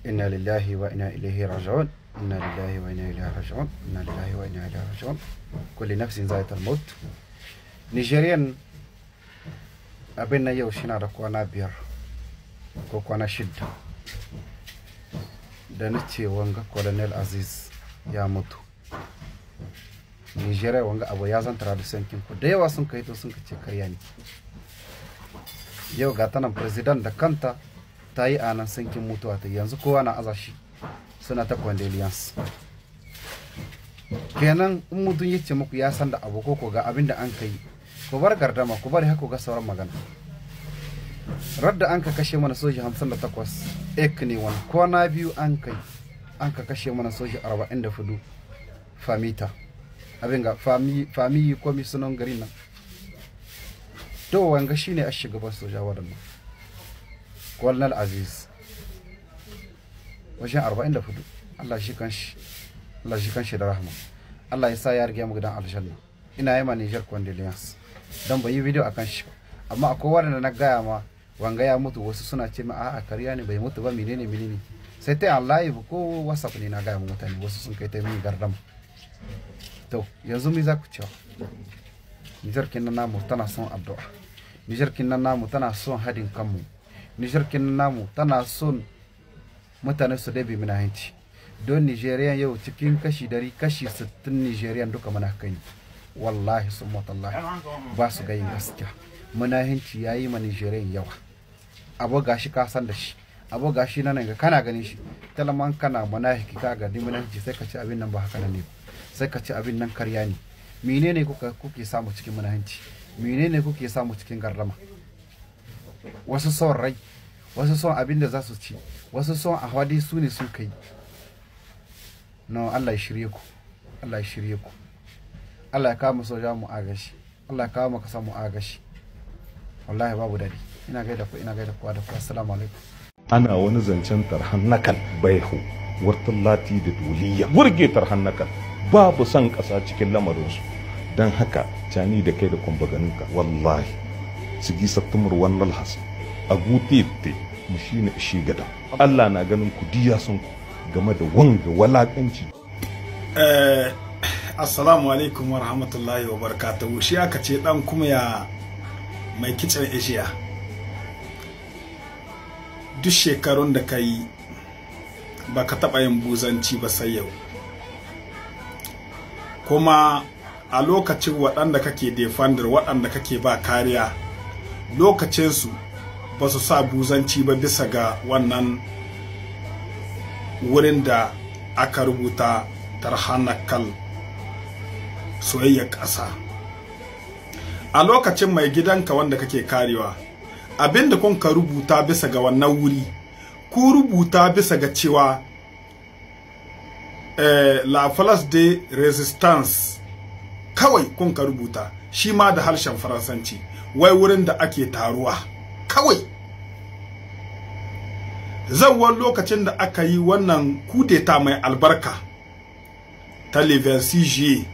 inna lillahi wa inna ilaihi raji'un inna lillahi wa inna ilaihi raji'un inna lillahi wa inna ilaihi raji'un kulli nafsin za'iqatul maut. Nigerian abin na yau shina da kwana 5 ko kwana 6 da nace wanga Colonel Aziz ya mutu. Nigeria wanga abu ya zan tradition kin ku da yawa sun kai to sun kace karya ne. Yau ga tanan president da kanta ta yi anan sankin mutuwa ta yanzu kowa na azashi suna ta condolence. Kenan in mutum yace muku ya san da abu ko ga abin da an kai ku bar gardama ku bari haka ga sauran magana. Radda an ka kashe mana soji 58 ek ne wani kwana biyu an kai an ka kashe mana soji 44 famita abin ga fami komisunan gari nan. To wanga shine a shugaban soja wadannan Colonel Aziz wajen 44. Allah shi kanshi da rahama. Allah ya sa ya rige mu gidan aljanna. Ina yi ma Niger condolence dan ban yi video akan shi amma akwai wanda na gaya ma wanga ya mutu wasu suna ce ma a'a kariya ne bai mutu ba menene sai ta Allah live ko WhatsApp ne na gaya mu mutane wasu sun kai ta mini gardama. To yanzu me za ku cewa Niger kinnan namu tana son addu'a, Niger kinnan namu tana son hadin kanmu, Niger kinnan namu tana son mutane su dabe mina hanci. Don Nigerian yau cikin kashi 100 kashi 60 Nigerian duka muna kai wallahi summa tallahi ba su ga yin gaskiya. Munahinci yayi ma Nigerian yawa. Abu gashi ka san da shi, abu gashi nan ga kana ganin shi, talaman kana munafiki ka ga munahinci sai ka ci abin nan ba haka ne, sai ka ci abin nan karya ne. Menene kuke samu cikin munahinci? Menene kuke samu cikin gardama? Wasu son rai, wasu son abin da za su ci, wasu son ahwadi su ne sun kai. No, Allah ya shirye ku, Allah ya shirye ku, Allah ya kawo mu soja mu agashi, Allah ya kawo mu kasa mu agashi. Wallahi babu dadi. Ina gaida ku da ku. Assalamu alaikum. Ana wani zancen tarhannakan baihu wartan lati da duliya burge tarhannakan babu san kasa cikin lamarinsu. Dan haka cani da kai da kumbaganinka wallahi su gi sattumur wannan has a gutete mu shine shi gada. Allah na ganin ku diya sun ku game da wanga walakanci. Assalamu alaikum wa rahmatullahi wa barakatuhu. Shi aka ce dan kuma ya mai kicin Asia. Duk shekarun da kai ba ka taɓa yin buzanci ba sai yau. Kuma a lokacin waɗanda kake defender, waɗanda kake ba kariya, lokacinsu ba su sa buzanci ba bisa ga wannan wurin da aka rubuta tarhanakal soyayyar ƙasa. A lokacin mai gidanka wanda kake karewa, abinda kun ka rubuta bisa ga wannan wuri, ku rubuta bisa ga cewa la place de resistance kawai kun ka rubuta, shi ma da harshen Faransanci, wai wurin da ake taruwa kawai. Zawon lokacin da aka yi wannan kudeta mai albarka ta le 26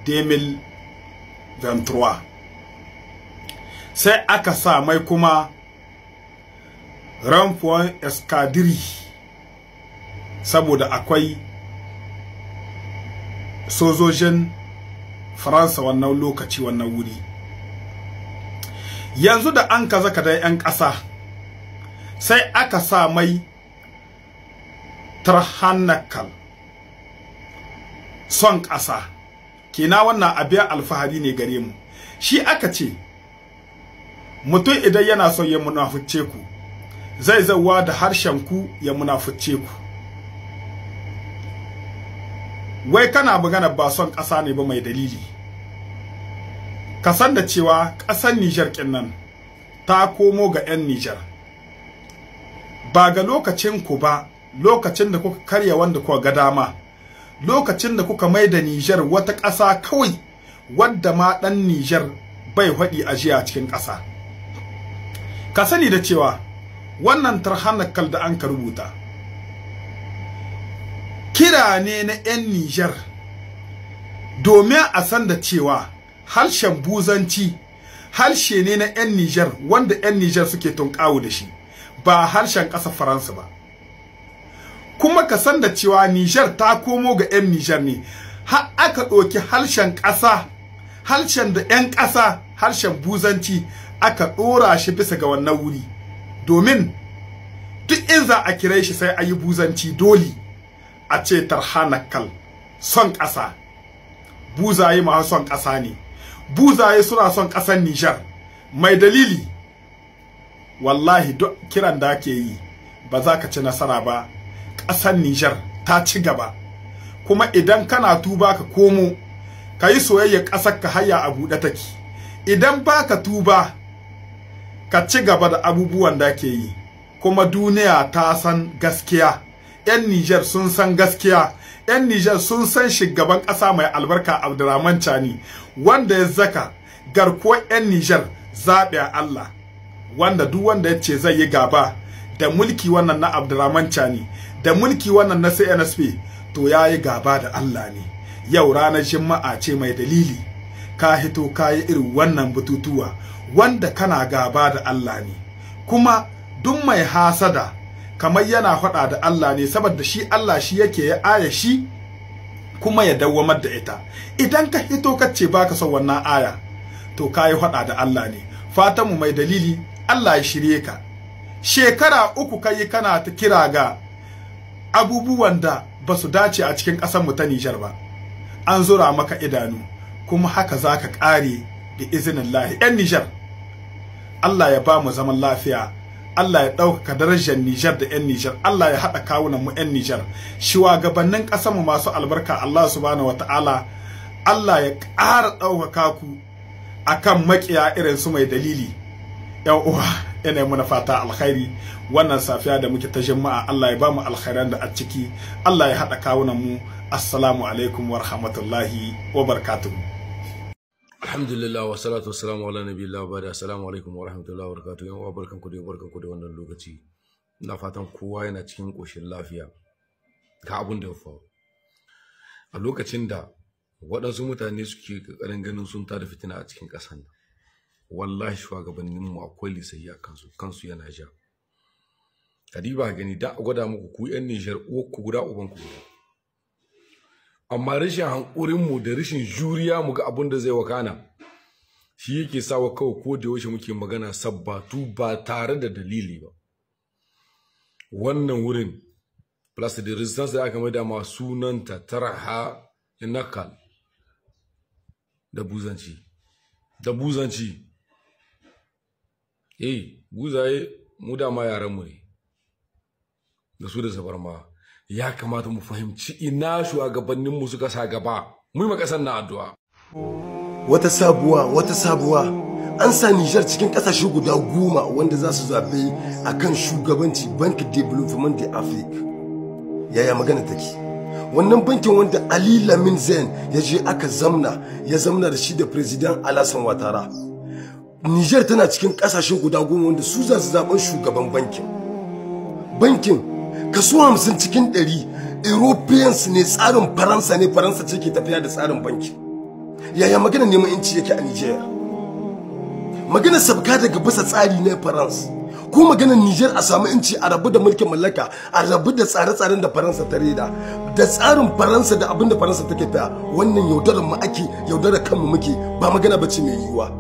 juillet 2023, sai aka sa mai kuma ramfuwan eskadiri saboda akwai sojojin Faransa wannan lokaci wannan wuri. Yanzu da an kaza da 'yan ƙasa sai aka sa mai tarhanakal son ƙasa. Kina wannan abiya alfahari ne gare mu. Shi aka ce mutum idan yana son ya munafice ku zai zawa da harshen ku ya munafice ku. Wai kana magana ba son ƙasa ne ba mai dalili. Ka san da cewa ƙasar Niger kinnan ta komo ga 'yan Niger. Ba ga lokacin ku ba, lokacin da kuka karya wanda kuka ga dama, lokacin da kuka mai da Niger wata ƙasa kawai wadda ma ɗan Niger bai faɗi ajiya cikin ƙasa. Ka sani da cewa wannan tarhanakal da an ka rubuta kira ne na 'yan Niger domin a san da cewa harshen buzanci harshe ne na 'yan Niger wanda 'yan Niger suke tunkawo da shi, ba harshen ƙasar Faransa ba. kuma ka san da cewa Niger ta komo ga 'yan Niger ne har aka ɗauki harshen ƙasa, harshen da 'yan ƙasa, harshen buzanci aka ɗora shi bisa ga wannan wuri, domin duk in za a kire shi sai a yi buzanci dole a ce tarhanakal, son ƙasa. Buzaye ma son ƙasa ne, buzaye suna son ƙasar Niger. Mai dalili, wallahi duk kiran da ake yi ba za ka ci nasara ba. Ƙasar Niger ta ci gaba, kuma idan kana tuba ka komo ka yi soyayya ƙasar ka hayya a buɗe take. Idan ba ka tuba ka ci gaba da abubuwan da ake yi, kuma duniya ta san gaskiya. 'Yan Niger sun san gaskiya. 'Yan Niger sun san shugaban ƙasa mai albarka Abdurrahman Chani, wanda ya zaka garkuwar 'yan Niger zaɓe Allah, wanda duk wanda ya ce zai yi gaba da mulki wannan na Abdurrahman Chani, da mulki wannan na CNSP, to ya yi gaba da Allah ne. Yau ranar Juma'a ce mai dalili, ka hito ka yi irin wannan bututuwa wanda kana gaba da Allah ne. Kuma duk mai hasada kamar yana faɗa da Allah ne, saboda shi Allah shi yake ya aya shi kuma ya dawwamar da ita. Idan ka hito ka ce baka son wannan aya, to ka yi faɗa da Allah ne. Fatan mu mai dalili, Allah ya shirye ka. Shekara 3 kai kana ta kira ga abubuwan da ba su dace a cikin ƙasar mu ta Niger ba. An zura maka idanu, kuma haka zaka ƙare bi iznillahi. 'Yan Niger, Allah ya ba mu zaman lafiya. Allah ya ɗaukaka darajar Niger da 'yan Niger. Allah ya haɗa kawunan mu 'yan Niger. Shugabannin ƙasar mu masu albarka, Allah subhanahu wata'ala, Allah ya ƙara ɗaukaka ku akan makiya irin su mai dalili. 'Yan uwa, ina muna fata alkhairi. Wannan safiya da muke ta Juma'a, Allah ya ba mu alkhairan da a ciki. Allah ya haɗa kawunan mu. Assalamu alaikum wa rahmatullahi wa barakatuhu. Alhamdulillah wa salatu wa salamu ala nabiyillah wa ba'da. Assalamu alaikum wa rahmatullahi wa barakatuh. Yan uwa, barkanku da wannan lokaci. Ina fatan kowa yana cikin koshin lafiya. Ga abun da ya faru a lokacin da waɗansu mutane suke ƙoƙarin ganin sun tada fitina a cikin ƙasar nan, wallahi shugabannin mu akwai lissafi a kansu yana ja. Kadiba gani da gwada muku ku 'yan Niger, ku guda uban ku guda. Amma rashin hankurinmu da rashin juriya mu ga abin da zai wakana shi yake sawa kawai ko da yaushe muke magana sabbatu ba tare da dalili ba. Wannan wurin plus the resistance da aka mai da ma sunanta Tarha Nakal da buzanci buzaye mu da ma yaran mu ne da su da zabarma. Ya kamata mu fahimci ina shugabanninmu suka sa gaba, mu yi makasan na addu'a. Wata sabuwa an sa Niger cikin kasashe guda 10 wanda za su zabe akan shugabanci Bank Development de Afrique. Yaya magana take? Wannan bankin wanda Ali Lamin Zen ya je aka zamna da shi da President Alassane Ouattara. Niger tana cikin kasashe guda 10 wanda su za su zaben shugaban bankin. Kaso 50 cikin 100 Europeans ne, tsarin Faransa ne, Faransa ce ke tafiya da tsarin banki. Yaya magana neman inci yake a Niger? Magana sabka daga bisa tsari ne Faransa, ko maganar Niger a samu inci a rabu da mulkin mallaka, a rabu da tsare-tsaren da Faransa ta reda, da tsarin Faransa da abin da Faransa take tafiya. Wannan yaudarar mu ake, yaudarar kanmu muke, ba magana bace mai yiwuwa.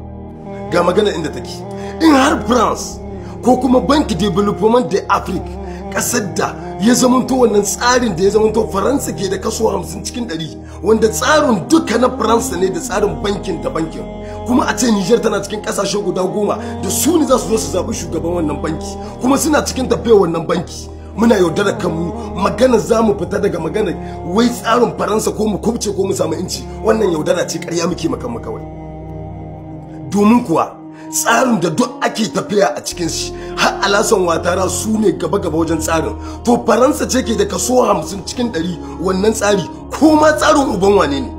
Ga magana inda take. In har France ko kuma Bank Development de Afrique, kasar da ya zamanto wannan tsarin da ya zamanto Faransa ke da kaso 50 cikin 100, wanda tsarin duka na Faransa ne da tsarin bankin da bankin, kuma a ce Niger tana cikin kasashe guda 10 da su ne za su zo su zabi shugaban wannan banki, kuma suna cikin tafiyar wannan banki. Muna yaudara kanmu, magana za mu fita daga magana wai tsarin Faransa ko mu kubce ko mu samu inci. Wannan yaudara ce, ƙarya muke makan kawai. Domin kuwa tsarin da duk ake tafiya a cikin shi, har Alassane Ouattara su ne gaba-gaba wajen tsarin, to Faransa ce ke da kaso 50 cikin 100 wannan tsari, ko ma tsarin uban wane ne.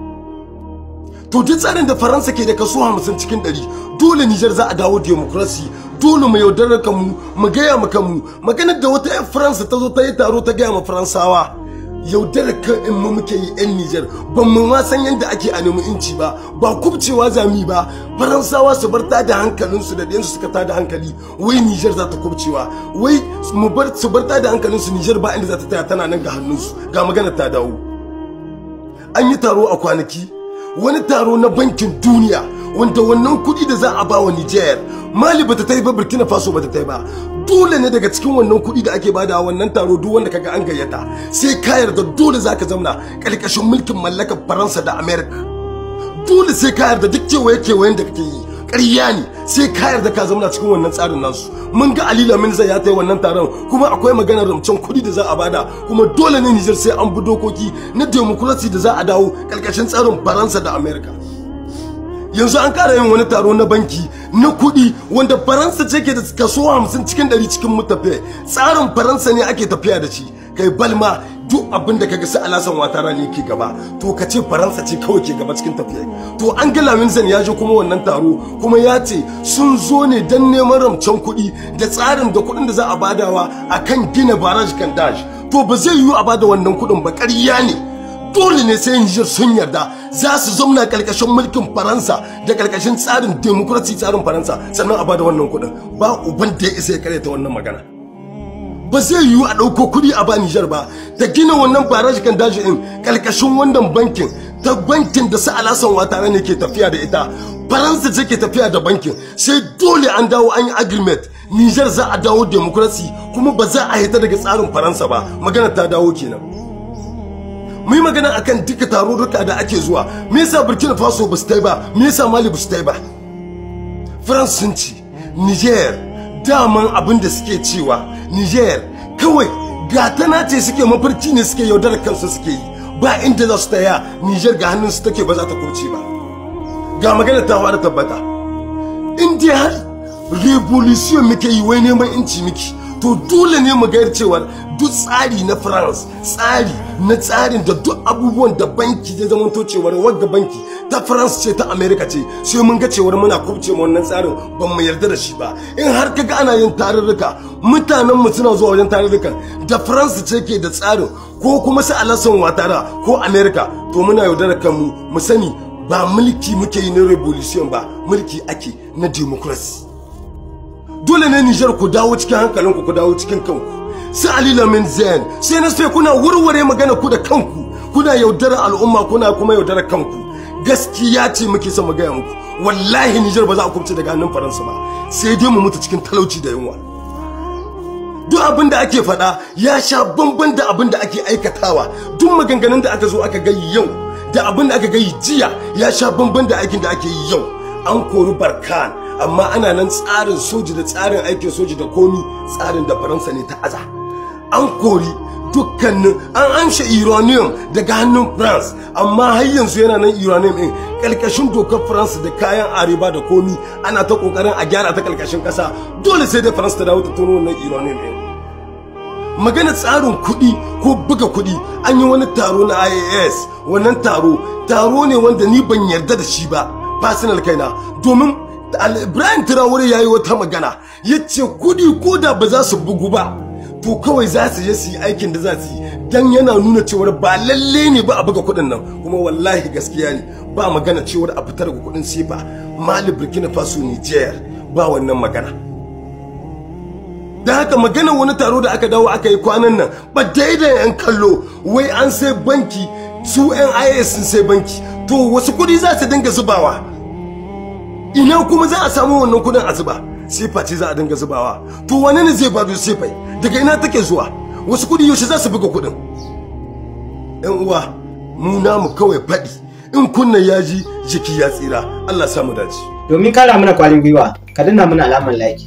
To duk tsarin da Faransa ke da kaso 50 cikin 100, dole Niger za a dawo democracy, dole mu yaudarar kanmu, mu gaya mu kanmu. Maganar da wata 'yan Faransa ta zo ta yi taro ta gaya ma Faransawa yaudarar kan in mu muke yi 'yan Nijar ban mu ma san yadda ake a nemi inci ba kubcewa zami ba. Faransawa su bar da hankalinsu da ɗayansu suka tada hankali wai Nijar za ta kubcewa, wai su bar da hankalinsu Nijar ba inda za ta taya, tana nan ga hannunsu. Ga magana ta dawo. An yi taro a kwanaki, wani taro na bankin duniya wanda wannan kuɗi da za a ba wa Nijar, Mali bata ta yi ba, Burkina Faso bata ta yi ba. Dole ne daga cikin wannan kuɗi da ake bada wannan taro duk wanda kaga an gayyata sai ka yarda dole zaka zauna ƙarƙashin mulkin mallakar Faransa da America. Dole sai ka yarda duk kewayen da kake yi ƙarya ne, sai ka yarda ka zauna cikin wannan tsarin nasu. Mun ga Ali Lamin Zai ya tai wannan taron, kuma akwai maganar ramcen kuɗi da za a bada, kuma dole ne Niger sai an bi dokoki na democracy da za a dawo ƙarƙashin tsarin Faransa da America. Yanzu an ƙara yin wani taro na banki na kuɗi wanda Faransa ce ke da kaso 50 cikin 100 cikin mutafe. Tsarin Faransa ne ake tafiya da shi. Kai balma duk abin da kaga sai Alasan Watara ne ke gaba, to ka ce Faransa ce kawai ke gaba cikin tafiya. To Angela Merkel ya je kuma wannan taro, kuma ya ce sun zo ne dan neman ramcen kuɗi da tsarin da kuɗin da za a badawa akan gina barrage kan dash. To ba zai yiwu a bada wannan kuɗin ba, ƙarya ne. Dole ne sai Niger sun yarda za su zauna karkashin mulkin Faransa da karkashin tsarin democracy, tsarin Faransa, sannan a bada wannan kuɗin. Ba uban da ya isa ya karyata wannan magana. Ba zai yiwu a ɗauko kuɗi a ba Niger ba ta gina wannan barrage kan daji ɗin karkashin wannan bankin, ta bankin da su Alasan Watara ne ke tafiya da ita. Faransa ce ke tafiya da bankin, sai dole an dawo an yi agreement. Niger za a dawo democracy, kuma ba za a hita daga tsarin Faransa ba. Magana ta dawo kenan. Mu yi magana akan duka tarurruka da ake zuwa. Me yasa Burkina Faso ba su tai ba? Me yasa Mali ba su tai ba? France sun ci Niger daman abin da suke cewa Niger kawai gatana ce suke, mafarki ne suke, yaudarar kansu suke yi. Ba inda za su taya, Niger ga hannun su take, ba za ta kauce ba. Ga magana ta fara tabbata. In dai har revolution muke yi, wai neman inci miki, to dole ne mu ga cewa duk tsari na France, tsari na tsarin da duk abubuwan da banki zai zama to cewar wagga banki ta France ce, ta America ce, sai mun ga cewar muna kubce mu wannan tsarin, ban mu yarda da shi ba. In har kaga ana yin tarurruka, mutanen mu suna zuwa wajen tarurrukan da France ce ke da tsarin, ko kuma sai Alasan Watara ko America, to muna yaudar kanmu. Mu sani ba mulki muke yi na revolution ba, mulki ake na democracy. Dole ne Niger ku dawo cikin hankalinku, ku dawo cikin kanku. Sai Ali Lamin Zai sai na sai kuna warware magana ku da kanku, kuna yaudarar al'umma, kuna kuma yaudarar kanku. Gaskiya ce muke son mu gaya muku, wallahi Niger ba za a kubce daga hannun Faransa ba, sai dai mu mutu cikin talauci da yunwa. Duk abin da ake faɗa ya sha bamban da abin da ake aikatawa. Duk maganganun da aka zo aka gayi yau da abin da aka gayi jiya ya sha bamban da aikin da ake yi yau. An kori Barkan, amma ana nan tsarin soji da tsarin aikin soji da komi tsarin da Faransa ne ta aza. An kori dukkanin, an amshe uranium daga hannun France, amma har yanzu yana nan uranium din kalkashin dokar France da kayan areba da komi, ana ta kokarin a gyara ta kalkashin kasa. Dole sai da France ta dawo ta tono wannan uranium din. Magana tsarin kuɗi ko buga kuɗi, an yi wani taro na IAS. Wannan taro ne wanda ni ban yarda da shi ba personal kaina, domin Ibrahim Traore yayi wata magana, yace kuɗi ko da ba za su bugu ba, to kawai za su je su yi aikin da za su yi, dan yana nuna cewa ba lalle ne ba a buga kuɗin nan. Kuma wallahi gaskiya ne, ba magana cewa a fitar da kuɗin sefa Mali, Burkina Faso, Niger, ba wannan magana. Da haka magana wani taro da aka dawo aka yi kwanan nan, ba daidai yan kallo wai an sai banki, su NIS sun sai banki, to wasu kuɗi za su dinga zubawa? Ina kuma za a samu wannan kuɗin a zuba? Sefa ce za a dinga zubawa. To wane ne zai bado sefai? Daga ina take zuwa? Wasu kuɗi yaushe za su buga kuɗin? Yan uwa, mu namu kawai faɗi, in kunna yaji jiki ya tsira. Allah samu dace. Domin kara mana kwalin gwiwa, ka danna mana alamar like,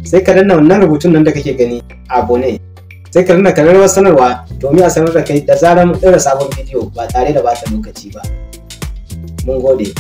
sai ka danna wannan rubutun nan da kake gani abone, sai ka danna kararrawar sanarwa domin a sanar da kai da zarar mun ɗora sabon bidiyo ba tare da bata lokaci ba. Mun gode.